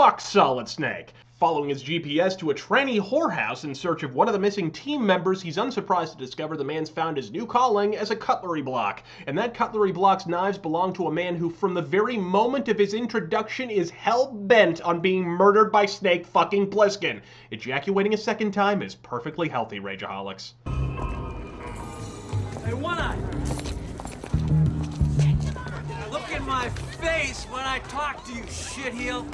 fuck Solid Snake. Following his GPS to a tranny whorehouse in search of one of the missing team members, he's unsurprised to discover the man's found his new calling as a cutlery block. And that cutlery block's knives belong to a man who, from the very moment of his introduction, is hell-bent on being murdered by Snake fucking Plissken. Ejaculating a second time is perfectly healthy, Rageaholics. Hey, One-Eye! Look in my face when I talk to you, shitheel!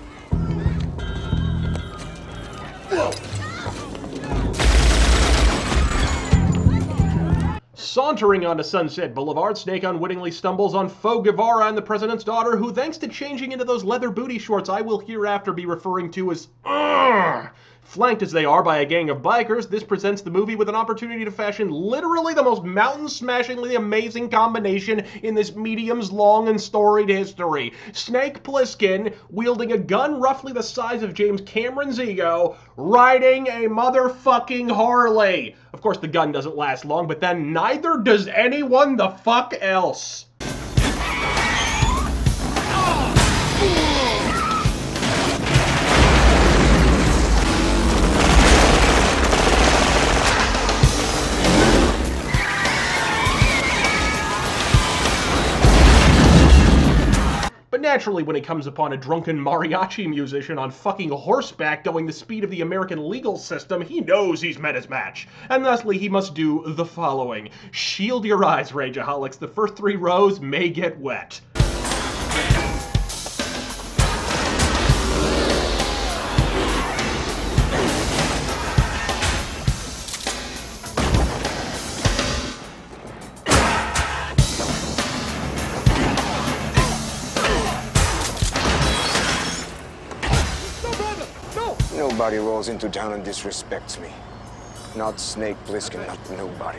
Sauntering onto Sunset Boulevard, Snake unwittingly stumbles on Faux Guevara and the president's daughter, who, thanks to changing into those leather booty shorts I will hereafter be referring to as flanked as they are by a gang of bikers, this presents the movie with an opportunity to fashion literally the most mountain-smashingly amazing combination in this medium's long and storied history. Snake Plissken, wielding a gun roughly the size of James Cameron's ego, riding a motherfucking Harley. Of course, the gun doesn't last long, but then neither does anyone the fuck else. But naturally, when he comes upon a drunken mariachi musician on fucking horseback going the speed of the American legal system, he knows he's met his match. And thusly, he must do the following. Shield your eyes, Rageaholics. The first 3 rows may get wet. Nobody rolls into town and disrespects me. Not Snake Plissken, not nobody.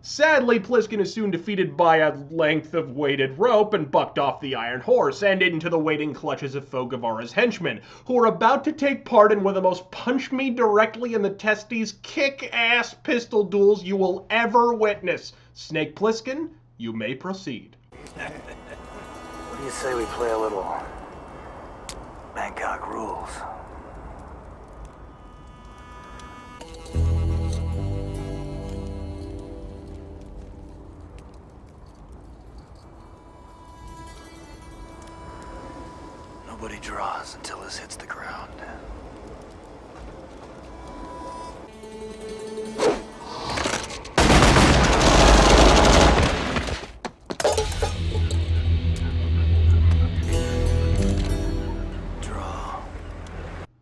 Sadly, Plissken is soon defeated by a length of weighted rope and bucked off the Iron Horse and into the waiting clutches of Faux Guevara's henchmen, who are about to take part in one of the most punch-me-directly-in-the-testes, kick-ass pistol duels you will ever witness. Snake Plissken, you may proceed. What do you say we play a little Bangkok rules? Nobody draws until this hits the ground.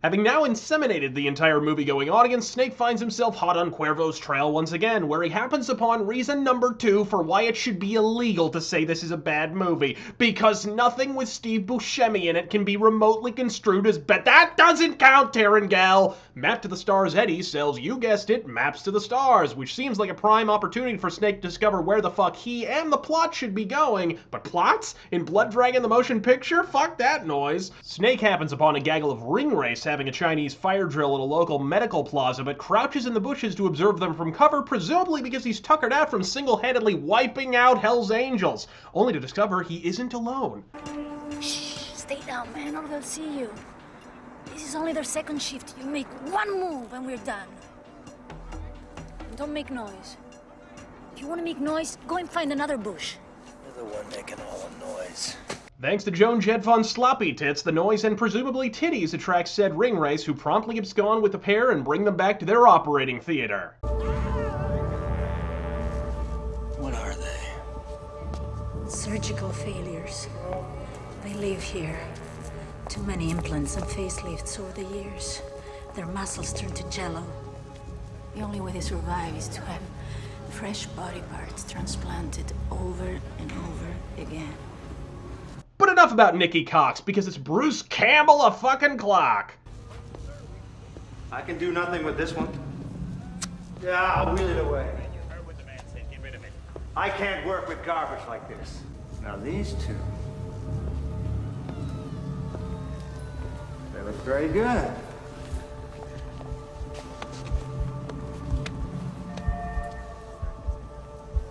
Having now inseminated the entire movie-going audience, Snake finds himself hot on Cuervo's trail once again, where he happens upon reason number 2 for why it should be illegal to say this is a bad movie. Because nothing with Steve Buscemi in it can be remotely construed as bad. That doesn't count, Terengel! Map to the Stars Eddie sells, you guessed it, Maps to the Stars, which seems like a prime opportunity for Snake to discover where the fuck he and the plot should be going. But plots? In Blood Dragon the Motion Picture? Fuck that noise. Snake happens upon a gaggle of ring race having a Chinese fire drill at a local medical plaza, but crouches in the bushes to observe them from cover, presumably because he's tuckered out from single-handedly wiping out Hell's Angels, only to discover he isn't alone. Shh, stay down, man, or they'll see you. This is only their second shift. You make one move and we're done. Don't make noise. If you want to make noise, go and find another bush. You're the one making all the noise. Thanks to Joan Jett von Sloppy Tits, the noise and presumably titties attract said ring race, who promptly abscond with the pair and bring them back to their operating theater. What are they? Surgical failures. They live here. Too many implants and facelifts over the years. Their muscles turn to jello. The only way they survive is to have fresh body parts transplanted over and over again. But enough about Nicky Cox, because it's Bruce Campbell a fucking clock. I can do nothing with this one. Yeah, I'll wheel it away. I can't work with garbage like this. Now these two. They look very good.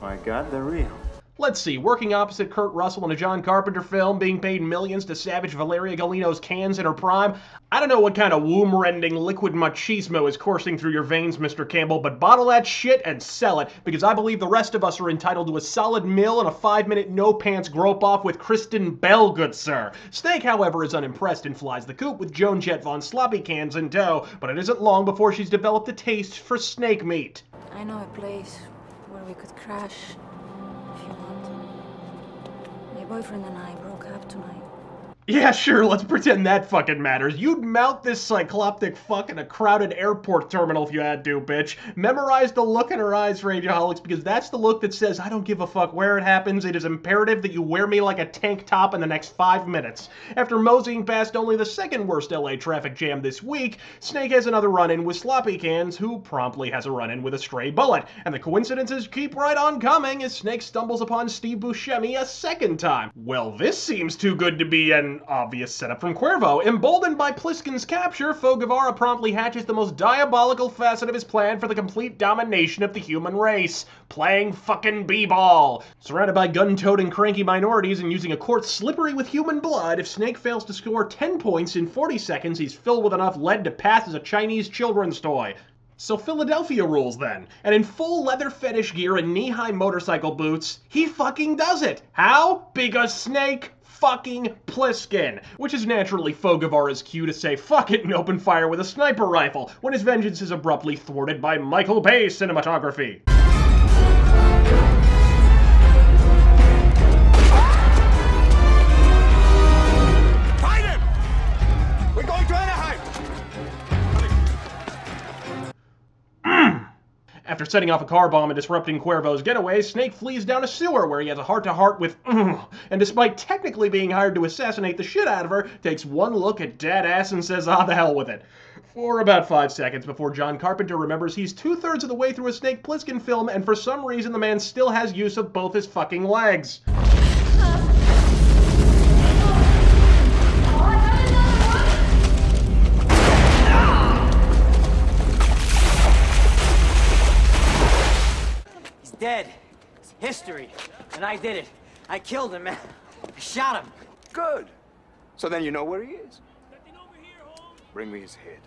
My God, they're real. Let's see, working opposite Kurt Russell in a John Carpenter film, being paid millions to savage Valeria Golino's cans in her prime. I don't know what kind of womb-rending liquid machismo is coursing through your veins, Mr. Campbell, but bottle that shit and sell it, because I believe the rest of us are entitled to a solid meal and a 5-minute no-pants grope-off with Kristen Bell, good sir. Snake, however, is unimpressed and flies the coop with Joan Jett Von Sloppy cans in tow, but it isn't long before she's developed a taste for snake meat. I know a place where we could crash. My boyfriend and I broke up tonight. Yeah, sure, let's pretend that fucking matters. You'd mount this cycloptic fuck in a crowded airport terminal if you had to, bitch. Memorize the look in her eyes, Rageaholics, because that's the look that says, I don't give a fuck where it happens, it is imperative that you wear me like a tank top in the next 5 minutes. After moseying past only the second worst LA traffic jam this week, Snake has another run-in with Sloppy Cans, who promptly has a run-in with a stray bullet. And the coincidences keep right on coming as Snake stumbles upon Steve Buscemi a second time. Well, this seems too good to be an obvious setup from Cuervo. Emboldened by Pliskin's capture, Foe Guevara promptly hatches the most diabolical facet of his plan for the complete domination of the human race. Playing fucking b-ball. Surrounded by gun-toting cranky minorities and using a court slippery with human blood, if Snake fails to score 10 points in 40 seconds, he's filled with enough lead to pass as a Chinese children's toy. So Philadelphia rules then. And in full leather fetish gear and knee-high motorcycle boots, he fucking does it. How? Because Snake fucking Pliskin, which is naturally Foe Guevara's cue to say fuck it and open fire with a sniper rifle, when his vengeance is abruptly thwarted by Michael Bay cinematography. Find him! We're going to Anaheim! After setting off a car bomb and disrupting Cuervo's getaway, Snake flees down a sewer where he has a heart-to-heart with and despite technically being hired to assassinate the shit out of her, takes one look at dead ass and says, ah, the hell with it. For about 5 seconds before John Carpenter remembers he's 2/3 of the way through a Snake Plissken film and for some reason the man still has use of both his fucking legs. Dead. It's history. And I did it. I killed him, man. I shot him. Good. So then you know where he is. Bring me his head.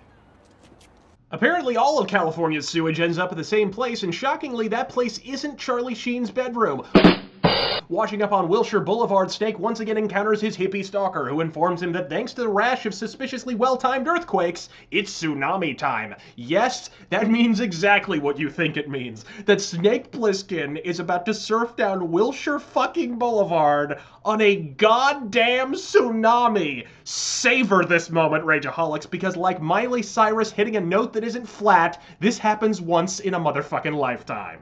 Apparently all of California's sewage ends up at the same place, and shockingly, that place isn't Charlie Sheen's bedroom. Washing up on Wilshire Boulevard, Snake once again encounters his hippie stalker, who informs him that thanks to the rash of suspiciously well-timed earthquakes, it's tsunami time. Yes, that means exactly what you think it means. That Snake Plissken is about to surf down Wilshire fucking Boulevard on a goddamn tsunami. Savor this moment, Rageaholics, because like Miley Cyrus hitting a note that isn't flat, this happens once in a motherfucking lifetime.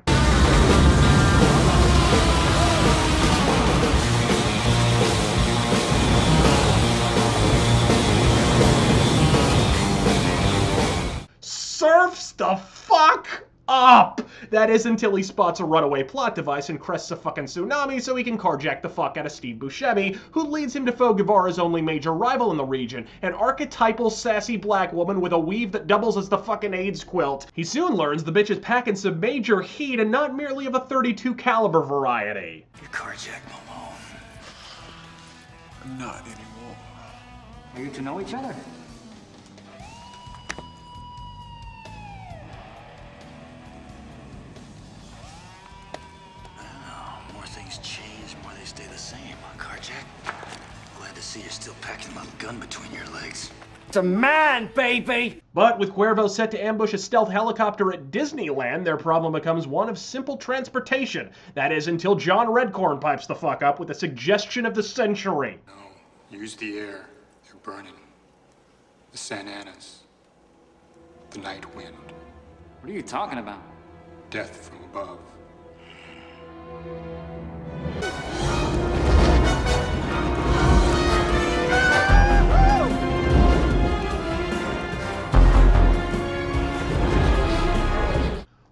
Surfs the fuck up! That is until he spots a runaway plot device and crests a fucking tsunami so he can carjack the fuck out of Steve Buscemi, who leads him to Foe Guevara's only major rival in the region, an archetypal sassy black woman with a weave that doubles as the fucking AIDS quilt. He soon learns the bitch is packing some major heat and not merely of a .32 caliber variety. You carjacked Malone. Not anymore. Are you to know each other? See, you're still packing a little gun between your legs. It's a man, baby! But with Cuervo set to ambush a stealth helicopter at Disneyland, their problem becomes one of simple transportation. That is, until John Redcorn pipes the fuck up with a suggestion of the century. No, use the air. They're burning. The Santa Anas. The night wind. What are you talking about? Death from above.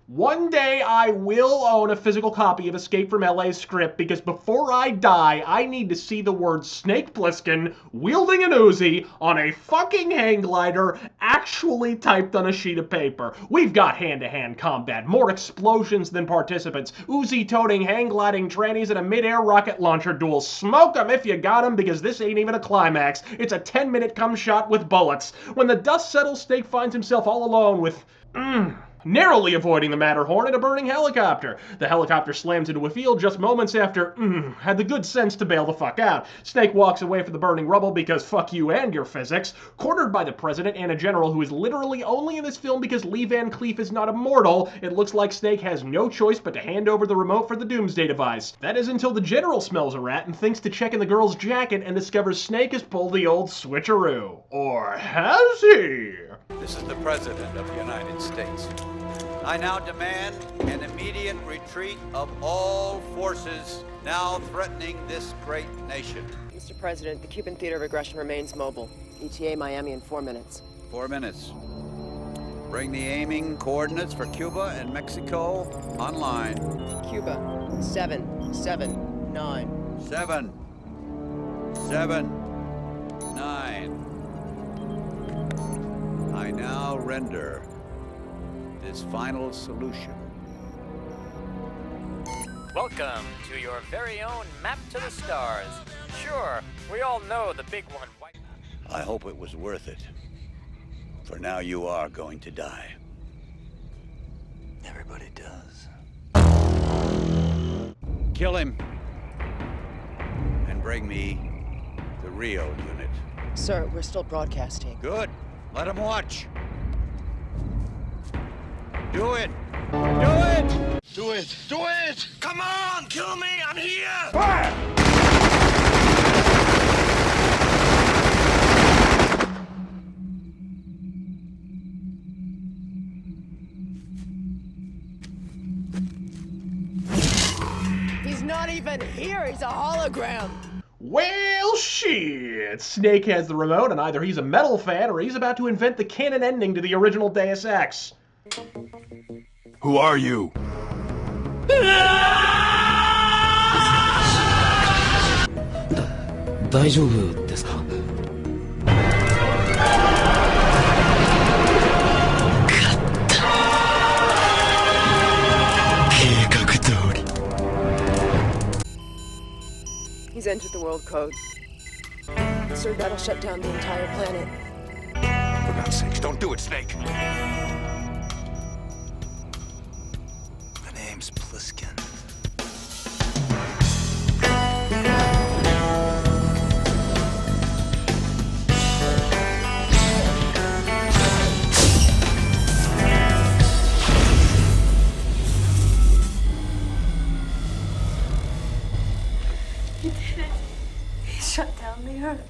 One day I I will own a physical copy of Escape from LA's script because before I die, I need to see the word Snake Plissken wielding an Uzi on a fucking hang glider actually typed on a sheet of paper. We've got hand-to-hand combat, more explosions than participants, Uzi-toting, hang-gliding trannies, and a mid-air rocket launcher duel. Smoke 'em if you got 'em, because this ain't even a climax. It's a 10-minute cum shot with bullets. When the dust settles, Snake finds himself all alone with... narrowly avoiding the Matterhorn in a burning helicopter. The helicopter slams into a field just moments after had the good sense to bail the fuck out. Snake walks away from the burning rubble because fuck you and your physics. Cornered by the president and a general who is literally only in this film because Lee Van Cleef is not immortal, it looks like Snake has no choice but to hand over the remote for the Doomsday device. That is until the general smells a rat and thinks to check in the girl's jacket and discovers Snake has pulled the old switcheroo. Or has he? This is the President of the United States. I now demand an immediate retreat of all forces now threatening this great nation. Mr. President, the Cuban theater of aggression remains mobile. ETA Miami in 4 minutes. 4 minutes. Bring the aiming coordinates for Cuba and Mexico online. Cuba, 779. 7, 7, 9. I now render this final solution. Welcome to your very own map to the stars. Sure, we all know the big one. I hope it was worth it. For now you are going to die. Everybody does. Kill him. And bring me the Rio unit. Sir, we're still broadcasting. Good. Let him watch. Do it! Do it! Do it! Do it! Come on, kill me! I'm here! Fire! He's not even here! He's a hologram! Well, shit. Snake has the remote, and either he's a metal fan or he's about to invent the canon ending to the original Deus Ex. Who are you? 大丈夫ですか? 計画通り. He's entered the world code. Sir, that'll shut down the entire planet. For God's sakes, don't do it, Snake. The name's Pliskin. You did it. He shut down the Earth.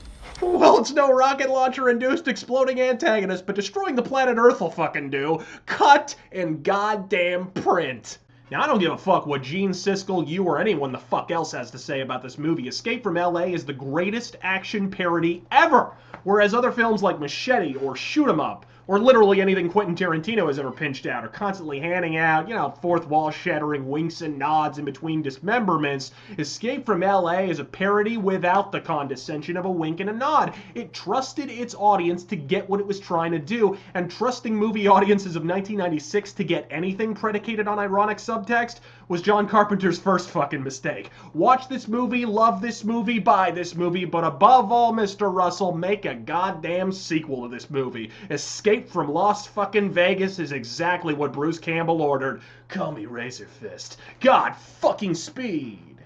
Well, it's no rocket launcher-induced exploding antagonist, but destroying the planet Earth will fucking do. Cut and goddamn print. Now, I don't give a fuck what Gene Siskel, you, or anyone the fuck else has to say about this movie. Escape from LA is the greatest action parody ever, whereas other films like Machete or Shoot 'Em Up, or literally anything Quentin Tarantino has ever pinched out, are constantly handing out, fourth wall shattering winks and nods in between dismemberments. Escape from LA is a parody without the condescension of a wink and a nod. It trusted its audience to get what it was trying to do, and trusting movie audiences of 1996 to get anything predicated on ironic subtext was John Carpenter's first fucking mistake. Watch this movie, love this movie, buy this movie, but above all, Mr. Russell, make a goddamn sequel to this movie. Escape from Las fucking Vegas is exactly what Bruce Campbell ordered. Call me Razor Fist. God fucking speed.